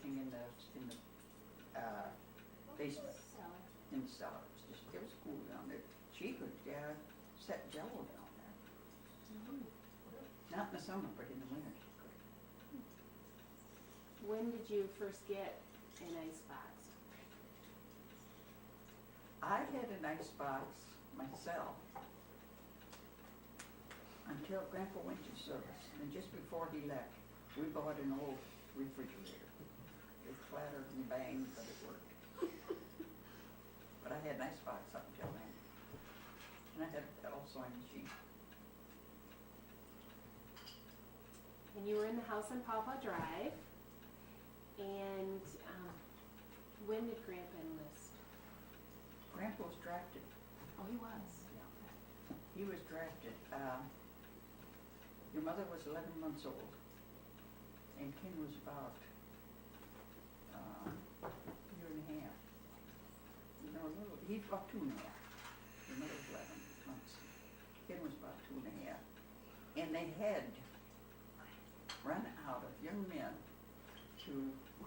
everything in the basement, in the cellar. It was cool down there. She could set Jello down there. Not in the summer, but in the winter she could. When did you first get an ice box? I had an ice box myself until Grandpa went to service. And just before he left, we bought an old refrigerator. It clattered and banged, but it worked. But I had an ice box up until then. And I had a pedal sewing machine. And you were in the house on Pawpaw Drive. And when did Grandpa enlist? Grandpa was drafted. Oh, he was. He was drafted. Your mother was 11 months old, and Ken was about a year and a half. No, a little. He's about 2 and a half. Your mother was 11 months. Ken was about 2 and a half, and they had run out of young men to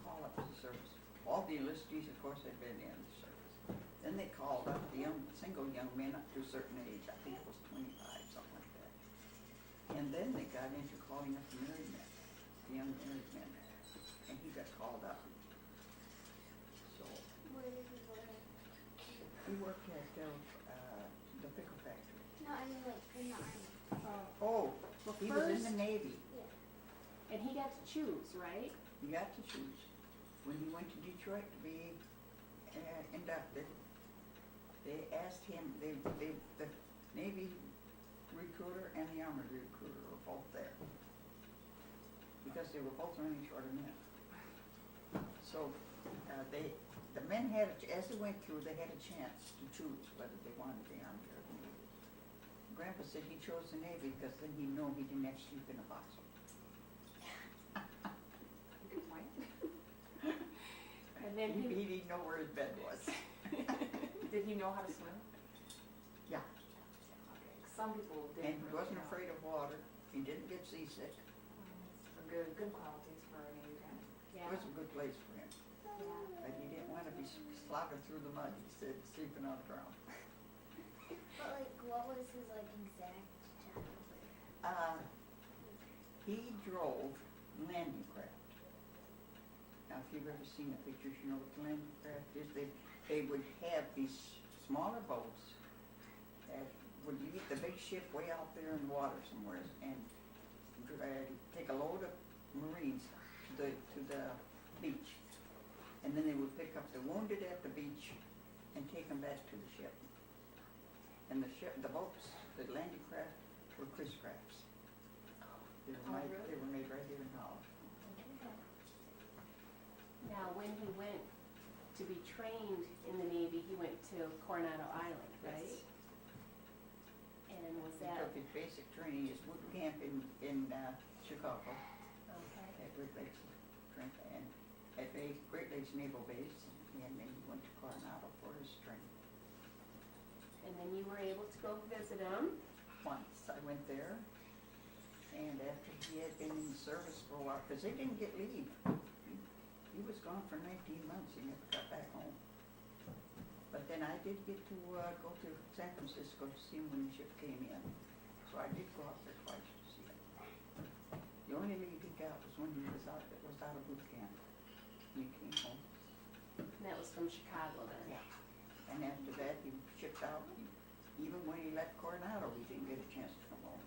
call up to the service. All the enlistees, of course, had been in the service. Then they called up the single young men up to a certain age. I think it was 25, something like that. And then they got into calling up the married men, the young married men. And he got called up. So. Where did he work? He worked at the pickle factory. No, I mean like in the army. Oh, Well, he was in first- the Navy. Yeah. And he got to choose, right? He got to choose. When he went to Detroit to be inducted, they asked him, the Navy recruiter and the Army recruiter were both there. Because they were both running short of men. So the men had, as they went through, they had a chance to choose whether they wanted the Army or the Navy. Grandpa said he chose the Navy because then he knew he didn't have to sleep in a box. Good point. And then He didn't know where his bed was. Did he know how to swim? Yeah. Okay. Some people And didn't. he wasn't afraid of water. He didn't get seasick. Good qualities for a Navy guy. It was a good place for him. Yeah. But he didn't want to be slogging through the mud, he said, sleeping on the ground. But like, what was his like exact job over there? He drove landing craft. Now, if you've ever seen the pictures, you know what the landing craft is. They would have these smaller boats that would leave the big ship way out there in the water somewhere and take a load of Marines to the beach. And then they would pick up the wounded at the beach and take them back to the ship. And the boats, the landing craft, were Chris crafts. They were made right here in Holland. Now, when he went to be trained in the Navy, he went to Coronado Island, right? Yes. And was He that, took his basic training, his boot camp in Chicago okay, at Great Lakes, and at Great Lakes Naval Base, and then he went to Coronado for his training. and then you were able to go visit him? Once I went there, and after he had been in the service for a while, because they didn't get leave. He was gone for 19 months, he never got back home. But then I did get to go to San Francisco to see him when the ship came in. So I did go out there twice to see him. The only leave he got was when he was out of boot camp. When he came home. And that was from Chicago then? And after that, he shipped out. Even when he left Coronado, he didn't get a chance to come home.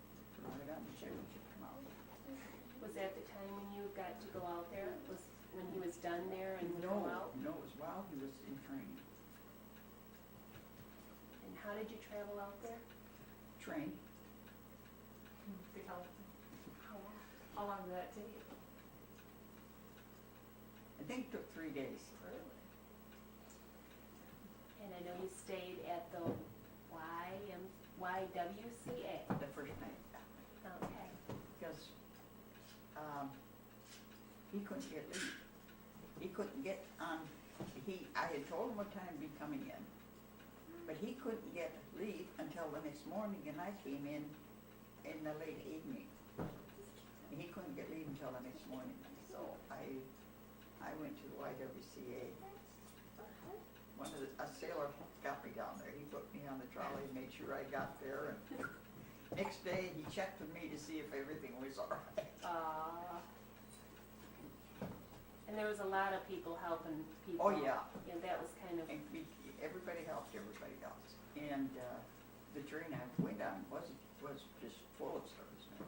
Right on the ship, he shipped him out. Was that the time when you got to go out there? Was when he was done there and go out? No, it was while he was in training. And how did you travel out there? Train. How long did that take? I think it took 3 days. Really? And I know you stayed at the YWCA. The first night. Okay. Because he couldn't get leave. He couldn't get on, I had told him what time he'd be coming in, but he couldn't get leave until the next morning, and I came in the late evening. And he couldn't get leave until the next morning, so I went to YWCA. A sailor got me down there. He put me on the trolley and made sure I got there. And next day, he checked with me to see if everything was all right. And there was a lot of people helping people. Oh, yeah. And that was kind of, And everybody helped everybody else. And the train I went on was just full of servicemen.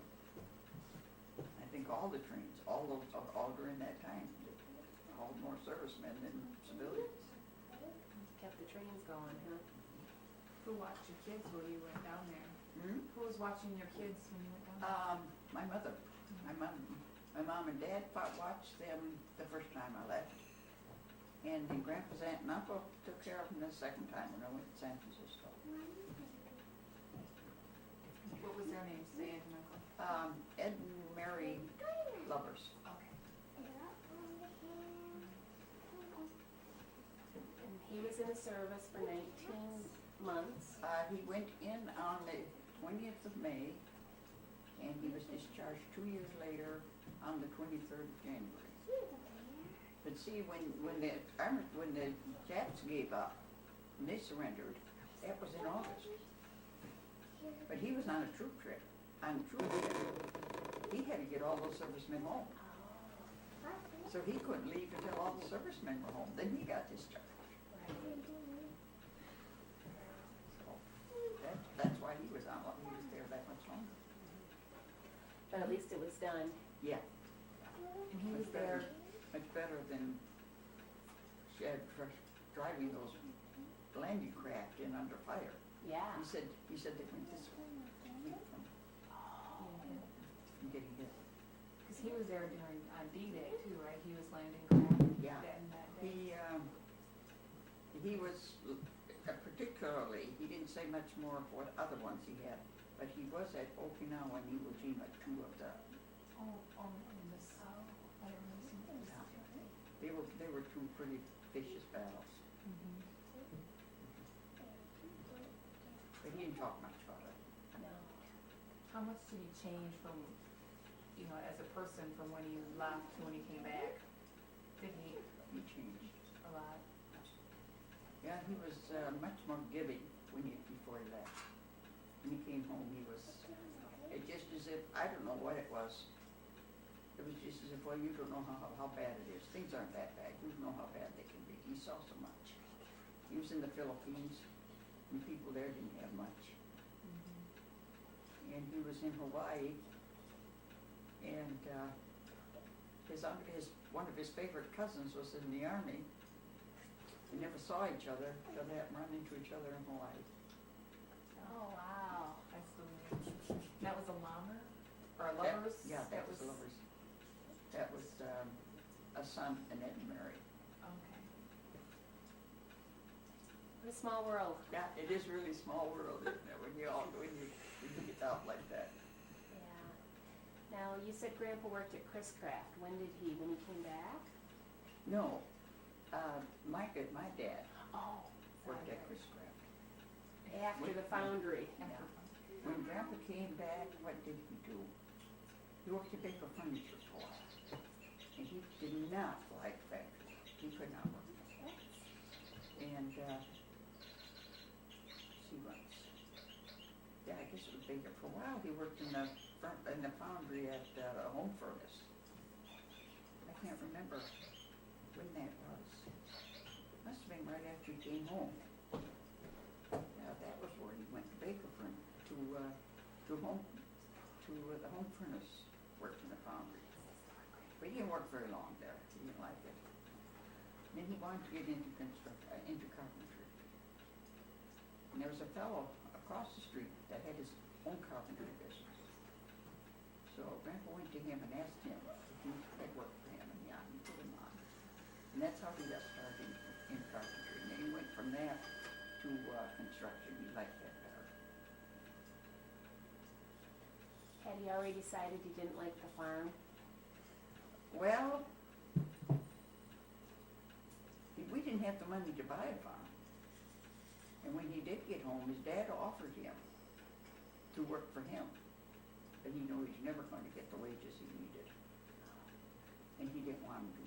I think all the trains, all during that time, hauled more servicemen than civilians. kept the trains going, huh? Who watched your kids while you went down there? Hmm? Who was watching your kids when you went down there? My mother, my mom and dad watched them the first time I left. And then Grandpa's aunt and uncle took care of them the second time when I went to San Francisco. What was their names, the aunt and uncle? Ed and Mary Lovers. Okay. And he was in the service for 19 months. He went in on the 20th of May, and he was discharged 2 years later on the 23rd of January. But see, when the Japs gave up, and they surrendered, that was in August. But he was on a troop trip. He had to get all those servicemen home. So he couldn't leave until all the servicemen were home. Then he got discharged. So that's why he was there that much longer. But at least it was done. Yeah. And he was there, Much better than driving those landing craft in under fire. Yeah. He said they went this way from getting hit. because he was there during, on D-Day too, right? He was landing craft Yeah. that day. He was particularly, he didn't say much more of what other ones he had, but he was at Okinawa and Iwo Jima, two of the, In this, I didn't really see this. they were two pretty vicious battles. Mhm. But he didn't talk much about it. No. How much did he change from, as a person from when he left to when he came back? Did he He changed. a lot? Yeah, he was much more giving before he left. When he came home, it just as if, I don't know what it was. It was just as if, well, you don't know how bad it is. Things aren't that bad. You don't know how bad they can be. He saw so much. He was in the Philippines, and people there didn't have much. And he was in Hawaii, and one of his favorite cousins was in the Army. They never saw each other, so they had run into each other in Hawaii. Oh, wow. That's the weird. That was a lover? Or a That- lovers? Yeah, that was lovers. That was a son and Ed and Mary. Okay. What a small world. Yeah, it is really small world, isn't it, when you get out like that. Yeah. Now, you said Grandpa worked at Chris Craft. When he came back? No, my dad Oh. worked at Chris Craft. After the foundry. Yeah. When Grandpa came back, what did he do? He worked at Baker Furniture for a while. And he did not like factory. He could not work there. And, I guess it was Baker. For a while, he worked in the foundry at Home Furnace. I can't remember when that was. Must have been right after he came home. Yeah, that was where he went to Baker the Home Furnace, worked in the foundry. But he didn't work very long there. He didn't like it. Then he wanted to get into carpentry. And there was a fellow across the street that had his own carpentry business. So Grandpa went to him and asked him if he had work for him, and yeah, he put him on. And that's how he got started in carpentry. And then he went from that to construction. He liked that better. Had he already decided he didn't like the farm? Well, we didn't have the money to buy a farm. And when he did get home, his dad offered him to work for him. But he knew he was never going to get the wages he needed. And he didn't want to do